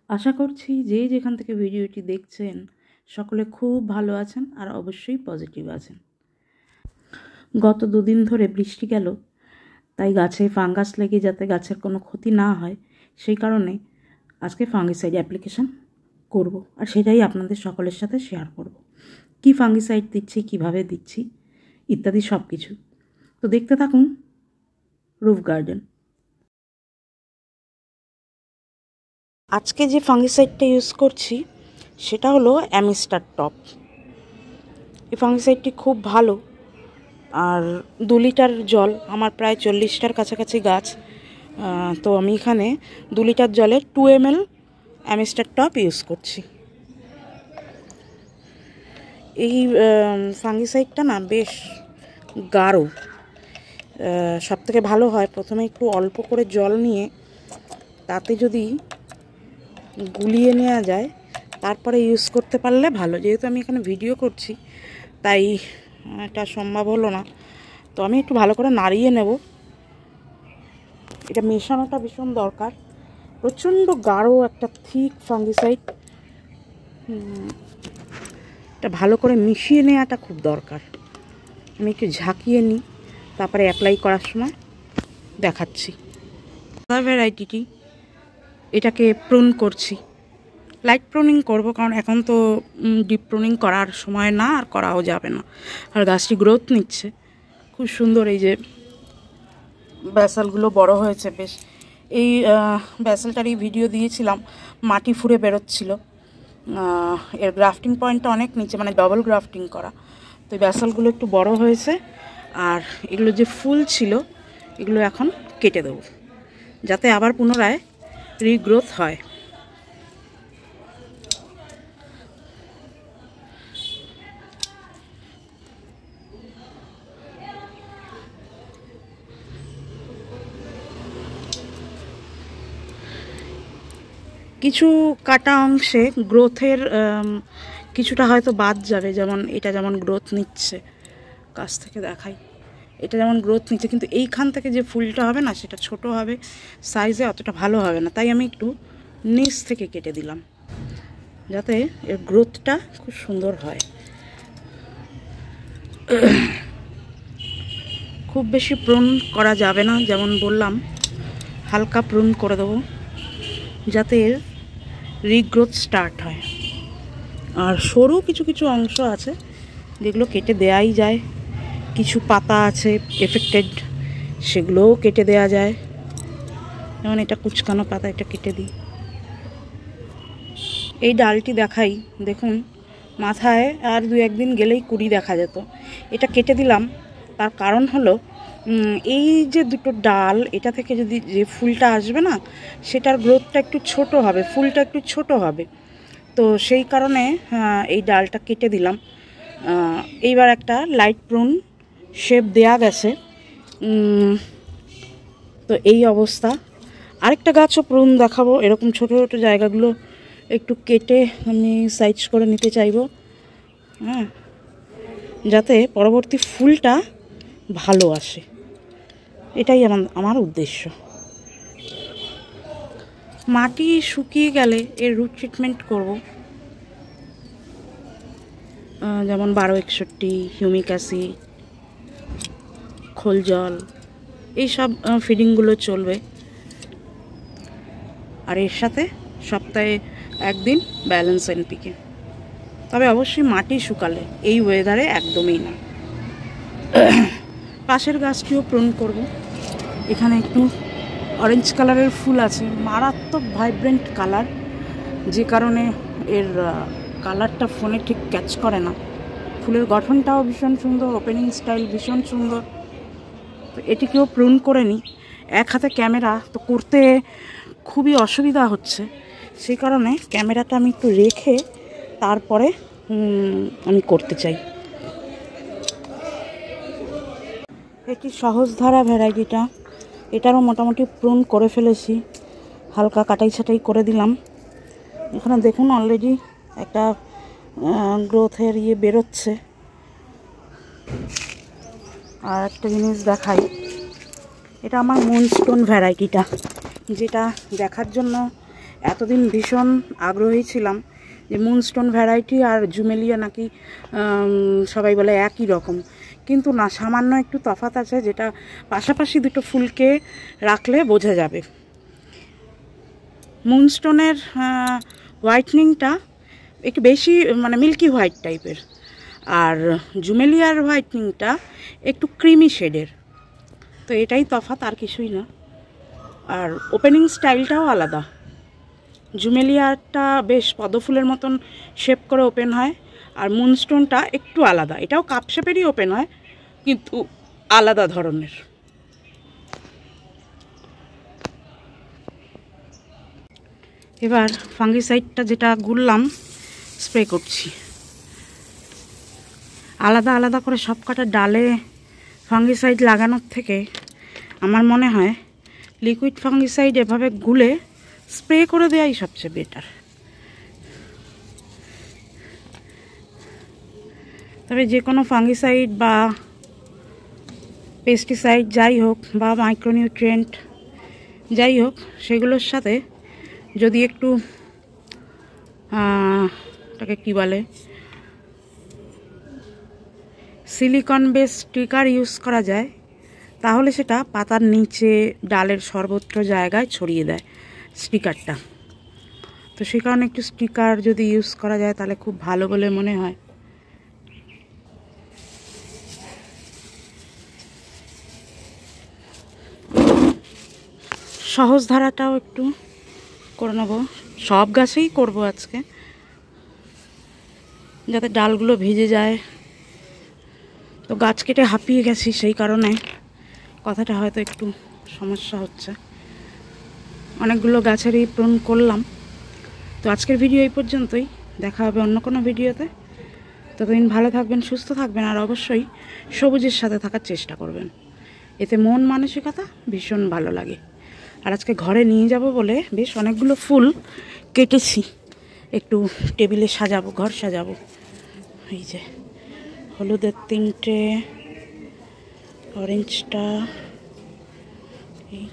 আশা করছি যে যেখান থেকে ভিডিওটি দেখছেন সকলে খুব ভালো আছেন আর অবশ্যই পজিটিভ আছেন। গত দুদিন ধরে বৃষ্টি গেল, তাই গাছে ফাঙ্গাস লেগে যাতে গাছের কোনো ক্ষতি না হয় সেই কারণে আজকে ফাঙ্গিসাইড অ্যাপ্লিকেশন করব, আর সেটাই আপনাদের সকলের সাথে শেয়ার করব। কি ফাঙ্গিসাইড দিচ্ছি, কিভাবে দিচ্ছি ইত্যাদি সব কিছু। তো দেখতে থাকুন রুফ গার্ডেন। আজকে যে ফাঙ্গিসাইডটা ইউজ করছি সেটা হলো অ্যামিস্টার টপ। এই ফাঙ্গিসাইডটি খুব ভালো, আর 2 লিটার জল, আমার প্রায় 40টার কাছাকাছি গাছ, তো আমি এখানে 2 লিটার জলে 2 ml অ্যামিস্টার টপ ইউজ করছি। এই ফাঙ্গিসাইডটা না বেশ গাঢ়, সবথেকে ভালো হয় প্রথমে একটু অল্প করে জল নিয়ে তাতে যদি গুলিয়ে নেওয়া যায় তারপরে ইউজ করতে পারলে ভালো। যেহেতু আমি এখানে ভিডিও করছি তাই এটা সম্ভব হলো না, তো আমি একটু ভালো করে নাড়িয়ে নেব। এটা মেশানোটা ভীষণ দরকার, প্রচণ্ড গাঢ় একটা থিক ফাঙ্গিসাইড, এটা ভালো করে মিশিয়ে নেওয়াটা খুব দরকার। আমি একটু ঝাঁকিয়ে নিই, তারপরে অ্যাপ্লাই করার সময় দেখাচ্ছি। ভ্যারাইটিটি এটাকে প্রুন করছি, লাইট প্রুনিং করব, কারণ এখন তো ডিপ প্রুনিং করার সময় না, আর করাও যাবে না। আর গাছটি গ্রোথ নিচ্ছে খুব সুন্দর। এই যে ব্যাসালগুলো বড় হয়েছে বেশ। এই ব্যাসালটারই ভিডিও দিয়েছিলাম, মাটি ফুঁড়ে বেরোচ্ছিল। এর গ্রাফটিং পয়েন্টটা অনেক নিচে, মানে ডবল গ্রাফটিং করা, তো এই ব্যাসালগুলো একটু বড় হয়েছে। আর এগুলো যে ফুল ছিল এগুলো এখন কেটে দেবো যাতে আবার পুনরায় রিগ্রোথ হয়। কিছু কাটা অংশে গ্রোথের কিছুটা হয়তো বাদ যাবে, যেমন এটা যেমন গ্রোথ নিচ্ছে, কাছ থেকে দেখাই, এটা যেমন গ্রোথ নিচ্ছে, কিন্তু এইখান থেকে যে ফুলটা হবে না সেটা ছোট হবে, সাইজে অতটা ভালো হবে না, তাই আমি একটু নিচ থেকে কেটে দিলাম যাতে এর গ্রোথটা খুব সুন্দর হয়। খুব বেশি প্রুন করা যাবে না, যেমন বললাম হালকা প্রুন করে দেবো যাতে এর রিগ্রোথ স্টার্ট হয়। আর সরু কিছু কিছু অংশ আছে যেগুলো কেটে দেয়াই যায়, কিছু পাতা আছে এফেক্টেড, সেগুলোও কেটে দেয়া যায়। যেমন এটা কুচকানো পাতা, এটা কেটে দিই। এই ডালটি দেখাই, দেখুন মাথায় আর 2-1 দিন গেলেই কুড়ি দেখা যেত, এটা কেটে দিলাম। তার কারণ হলো এই যে দুটো ডাল, এটা থেকে যদি যে ফুলটা আসবে না সেটার গ্রোথটা একটু ছোট হবে, ফুলটা একটু ছোট হবে, তো সেই কারণে এই ডালটা কেটে দিলাম। এইবার একটা লাইট প্রুন শেপ দেয়া গেছে, তো এই অবস্থা। আরেকটা গাছও প্রুন দেখাবো, এরকম ছোট ছোট জায়গাগুলো একটু কেটে আমি সাইজ করে নিতে চাইবো, যাতে পরবর্তী ফুলটা ভালো আসে, এটাই আমার উদ্দেশ্য। মাটি শুকিয়ে গেলে এর রুট ট্রিটমেন্ট করব, যেমন 1261, হিউমিক অ্যাসিড, খোল জল, এইসব ফিডিংগুলো চলবে। আর এর সাথে সপ্তাহে 1 দিন ব্যালেন্স এনপিকে, তবে অবশ্যই মাটি শুকালে, এই ওয়েদারে একদমই না। পাশের গাছটিও প্রুন করব। এখানে একটু অরেঞ্জ কালারের ফুল আছে, মারাত্মক ভাইব্রেন্ট কালার, যে কারণে এর কালারটা ফোনে ঠিক ক্যাচ করে না। ফুলের গঠনটাও ভীষণ সুন্দর, ওপেনিং স্টাইল ভীষণ সুন্দর, তো এটিকেও প্রুন করে নিই। এক হাতে ক্যামেরা তো করতে খুবই অসুবিধা হচ্ছে, সেই কারণে ক্যামেরাটা আমি একটু রেখে তারপরে আমি করতে চাই। এটি সহজধারা ভ্যারাইটিটা, এটারও মোটামুটি প্রুন করে ফেলেছি, হালকা কাটাই ছাটাই করে দিলাম। এখানে দেখুন অলরেডি একটা গ্রোথের বেরোচ্ছে। আর একটা জিনিস দেখাই, এটা আমার মুনস্টোন ভ্যারাইটিটা, যেটা দেখার জন্য এতদিন ভীষণ আগ্রহী ছিলাম যে মুনস্টোন ভ্যারাইটি আর জুমেলিয়া নাকি সবাই বলে একই রকম, কিন্তু না, সামান্য একটু তফাৎ আছে, যেটা পাশাপাশি দুটো ফুলকে রাখলে বোঝা যাবে। মুনস্টোনের হোয়াইটনিংটা একটু বেশি, মানে মিল্কি হোয়াইট টাইপের, আর জুমেলিয়ার হোয়াইটনিংটা একটু ক্রিমি শেডের। তো এটাই তফাৎ, আর কিছুই না। আর ওপেনিং স্টাইলটাও আলাদা। জুমেলিয়াটা বেশ পদ্মফুলের মতন শেপ করে ওপেন হয়, আর মুনস্টোনটা একটু আলাদা, এটাও কাপ শেপেরই ওপেন হয় কিন্তু আলাদা ধরনের। এবার ফাঙ্গিসাইডটা যেটা গুললাম স্প্রে করছি। আলাদা আলাদা করে সব কটা ডালে ফাঙ্গিসাইড লাগানোর থেকে আমার মনে হয় লিকুইড ফাঙ্গিসাইড এভাবে গুলে স্প্রে করে দেওয়াই সবচেয়ে বেটার। তবে যে কোনো ফাঙ্গিসাইড বা পেস্টিসাইড যাই হোক, বা মাইক্রোনিউট্রিয়েন্ট যাই হোক, সেগুলোর সাথে যদি একটু তাকে কী বলে, সিলিকন বেস স্টিকার ইউজ করা যায়, তাহলে সেটা পাতার নিচে, ডালের সর্বত্র জায়গায় ছড়িয়ে দেয় স্টিকারটা। তো সেই কারণে একটু স্টিকার যদি ইউজ করা যায় তাহলে খুব ভালো বলে মনে হয়। সহজ ধারাটাও একটু করে নেব, সব গাছেই করব আজকে, যাতে ডালগুলো ভিজে যায়। তো গাছ কেটে হাঁপিয়ে গেছি, সেই কারণে কথাটা হয়তো একটু সমস্যা হচ্ছে। অনেকগুলো গাছেরই প্রুন করলাম। তো আজকের ভিডিও এই পর্যন্তই, দেখা হবে অন্য কোনো ভিডিওতে। ততদিন ভালো থাকবেন, সুস্থ থাকবেন, আর অবশ্যই সবুজের সাথে থাকার চেষ্টা করবেন, এতে মন মানসিকতা ভীষণ ভালো লাগে। আর আজকে ঘরে নিয়ে যাব বলে বেশ অনেকগুলো ফুল কেটেছি, একটু টেবিলে সাজাবো, ঘর সাজাবো। এই যে হলুদের 3টে, অরেঞ্জটা, এই